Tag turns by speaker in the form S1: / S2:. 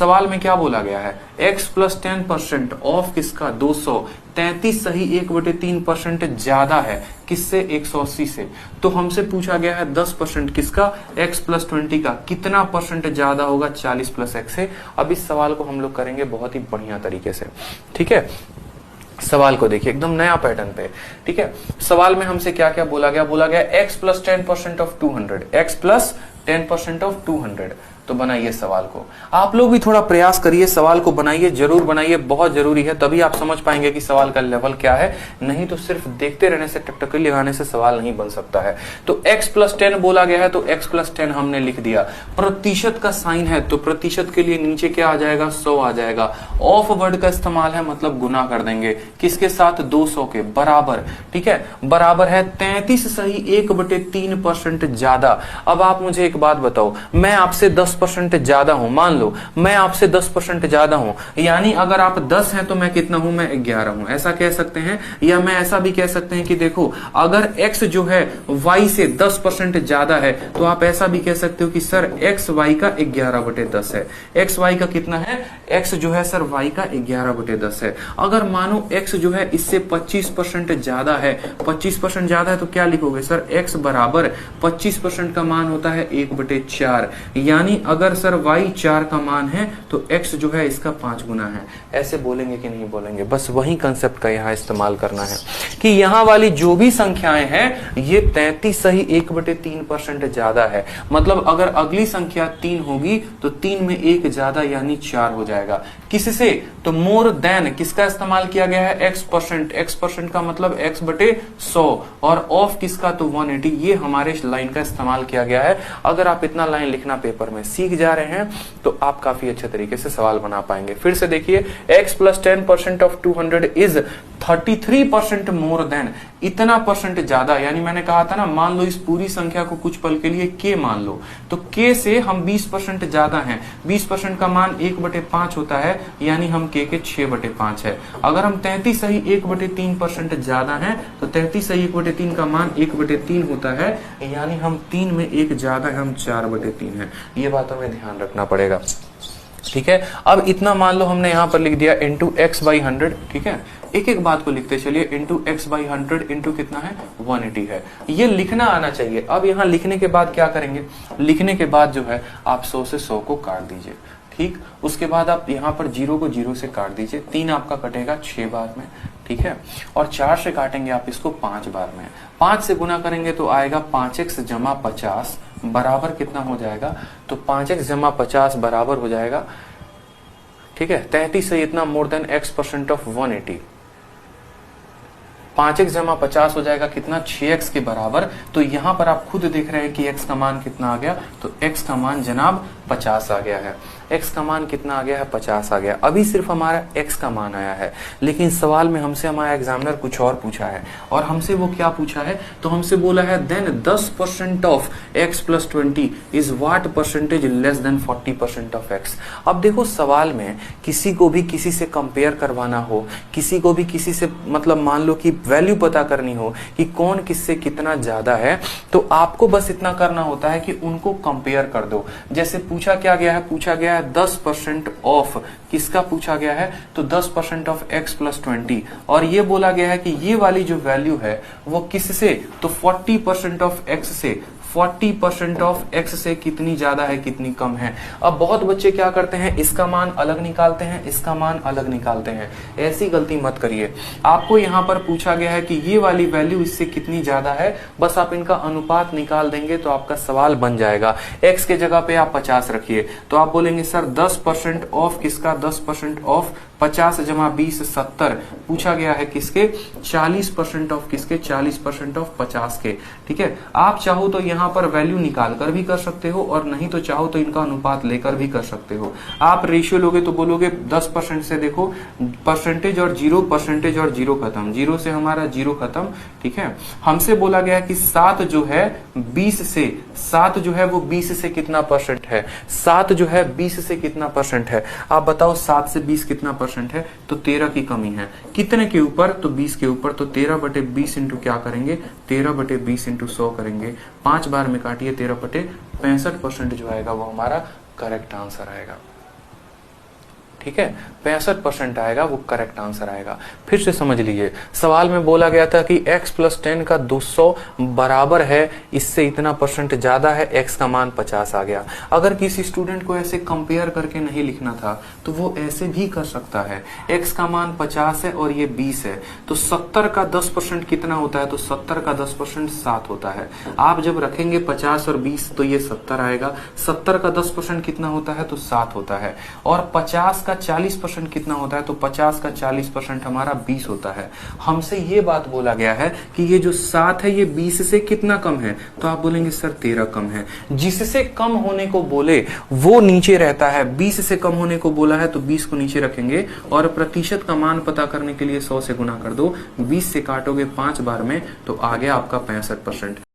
S1: सवाल में क्या बोला गया है, x प्लस 10% ऑफ किसका 200, 33 सही 1/3% ज्यादा है किससे 180 से। तो हमसे पूछा गया है 10% किसका, x प्लस 20 का, कितना परसेंट ज्यादा होगा 40 प्लस x से। अब इस सवाल को हम लोग करेंगे बहुत ही बढ़िया तरीके से, ठीक है। सवाल को देखिए एकदम नया पैटर्न पे, ठीक है। सवाल में हमसे क्या क्या बोला गया, बोला गया x plus 10% of 200, x plus 10% of 200। तो बनाइए सवाल को, आप लोग भी थोड़ा प्रयास करिए, सवाल को बनाइए, जरूर बनाइए, बहुत जरूरी है, तभी आप समझ पाएंगे कि सवाल का लेवल क्या है। नहीं तो सिर्फ देखते रहने से, टकटकी लगाने से सवाल नहीं बन सकता है। तो x प्लस 10 बोला गया है, तो x प्लस 10 हमने लिख दिया। प्रतिशत का साइन है तो प्रतिशत के लिए नीचे क्या आ जाएगा, 100 आ जाएगा। ऑफ वर्ड का इस्तेमाल है, मतलब गुना कर देंगे किसके साथ, 200 के बराबर, ठीक है। बराबर है 33 सही 1/3% ज्यादा। अब आप मुझे एक बात बताओ, मैं आपसे 10% ज्यादा हूं, मान लो मैं आपसे 10% ज्यादा हूं, यानी अगर आप 10 हैं तो मैं कितना हूं, मैं 11 हूं, ऐसा कह सकते हैं। या मैं ऐसा भी कह सकते हैं कि देखो अगर x जो है y से 10% ज्यादा है, तो आप ऐसा भी कह सकते हो कि सर x y का 11/10 है। x y का कितना है, x जो है सर y का 11/10 है। अगर मानो x जो है इससे 25% ज्यादा है, 25% ज्यादा है तो क्या लिखोगे सर, x बराबर 25% का मान होता है 1/4, यानी अगर सर y 4 का मान है तो x जो है इसका 5 गुना है। ऐसे बोलेंगे कि नहीं बोलेंगे, बस वही कंसेप्ट का यहाँ इस्तेमाल करना है कि यहाँ वाली जो भी संख्याएं हैं ये 33 सही 1/3% ज्यादा है। मतलब अगर अगली संख्या 3 होगी तो 3 में 1 ज्यादा यानी 4 हो जाएगा। किससे, तो मोर देन किसका इस्तेमाल किया गया है, x% का मतलब x/100 और ऑफ किसका, तो 180। ये हमारे लाइन का इस्तेमाल किया गया है। अगर आप इतना लाइन लिखना पेपर में सीख जा रहे हैं तो आप काफी अच्छे तरीके से सवाल बना पाएंगे। फिर से देखिए, x plus 10% of 200 is 33% more than, इतना परसेंट ज्यादा, यानी मैंने कहा था ना, मान लो इस पूरी संख्या को कुछ पल के लिए k मान लो, तो k से हम 20% ज्यादा हैं। 20% का मान 1/5 होता है, यानी हम k के 6/5 है। अगर हम 33 सही 1/3% ज्यादा हैं तो 33 सही 1/3 का मान 1/3 होता है, यानी हम 3 में 1 ज्यादा है, हम 4/3 है। ये बात हमें ध्यान रखना पड़ेगा, ठीक है। अब इतना मान लो हमने यहां पर लिख दिया इंटू x/100, ठीक है। एक एक बात को लिखते चलिए, इंटू x/100 इंटू कितना है, 180 है। ये लिखना आना चाहिए। अब यहाँ लिखने के बाद क्या करेंगे, लिखने के बाद जो है आप 100 से 100 को काट दीजिए, ठीक। उसके बाद आप यहाँ पर 0 को 0 से काट दीजिए, 3 आपका कटेगा 6 बार में, ठीक है। और 4 से काटेंगे आप इसको 5 बार में। 5 से गुना करेंगे तो आएगा 5x जमा 50 बराबर कितना हो जाएगा, तो 5x जमा 50 बराबर हो जाएगा, ठीक है, 33 से इतना more than x% of 180। 5x जमा 50 हो जाएगा कितना, 6x के बराबर। तो यहां पर आप खुद देख रहे हैं कि x का मान कितना आ गया, तो x का मान जनाब 50 आ गया है। x का मान कितना आ गया है, 50 आ गया। अभी सिर्फ हमारा x का मान आया है, लेकिन सवाल में हमसे हमारा एग्जामिनर कुछ और पूछा है। और हमसे वो क्या पूछा है, तो हमसे बोला है then 10% of x plus 20 is what percentage less than 40% of x। अब देखो सवाल में किसी को भी किसी से कंपेयर करवाना हो, किसी को भी किसी से मतलब मान लो कि वैल्यू पता करनी हो कि कौन किससे कितना ज्यादा है, तो आपको बस इतना करना होता है कि उनको कंपेयर कर दो। जैसे पूछा क्या गया है, पूछा गया है 10% ऑफ किसका पूछा गया है, तो 10% ऑफ x प्लस 20, और ये बोला गया है कि ये वाली जो वैल्यू है वो किससे, तो 40% ऑफ x से, 40% ऑफ x से कितनी ज्यादा है कितनी कम है। अब बहुत बच्चे क्या करते हैं, इसका मान अलग निकालते हैं, इसका मान अलग निकालते हैं। ऐसी गलती मत करिए। आपको यहाँ पर पूछा गया है कि ये वाली वैल्यू इससे कितनी ज्यादा है, बस आप इनका अनुपात निकाल देंगे तो आपका सवाल बन जाएगा। x के जगह पे आप 50 रखिए, तो आप बोलेंगे सर 10% ऑफ किसका, 10% ऑफ 50 जमा 20 70। पूछा गया है किसके, 40% ऑफ किसके, 40% ऑफ 50 के, ठीक है। आप चाहो तो यहाँ पर वैल्यू निकाल कर भी कर सकते हो, और नहीं तो चाहो तो इनका अनुपात लेकर भी कर सकते हो। आप रेशियो लोगे तो बोलोगे 10% से देखो परसेंटेज और 0% और 0 खत्म, 0 से हमारा 0 खत्म, ठीक है। हमसे बोला गया कि 7 जो है 20 से, 7 जो है वो 20 से कितना परसेंट है, 7 जो है 20 से कितना परसेंट है। आप बताओ 7 से 20 कितना परसेंट है, तो 13 की कमी है। कितने के ऊपर, तो 20 के ऊपर। तो 13/20 इंटू क्या करेंगे, 13/20 इंटू 100 करेंगे। 5 बार में काटिए, 13/65% जो आएगा वो हमारा करेक्ट आंसर आएगा। ठीक है, 65% आएगा, वो करेक्ट आंसर आएगा। फिर से समझ लीजिए, सवाल में बोला गया था कि x प्लस 10 का 200 बराबर है, इससे इतना परसेंट ज्यादा है, x का मान 50 आ गया। अगर किसी स्टूडेंट को ऐसे कंपेयर करके नहीं लिखना था तो वो ऐसे भी कर सकता है, x का मान 50 है और ये 20 है, तो 70 का 10% कितना होता है, तो 70 का 10% 7 होता है। आप जब रखेंगे 50 और 20 तो ये 70 आएगा, 70 का 10% कितना होता है, तो 7 होता है, और 50 का 40% कितना होता है, तो 50 का 40% हमारा 20 होता है। हमसे ये बात बोला गया है कि ये जो 7 है ये 20 से कितना कम है, तो आप बोलेंगे सर 13 कम है। जिससे कम होने को बोले वो नीचे रहता है, 20 से कम होने को बोला है तो 20 को नीचे रखेंगे, और प्रतिशत का मान पता करने के लिए 100 से गुना कर दो, 20 से काटोगे 5 बार में तो आ गया आपका 65%।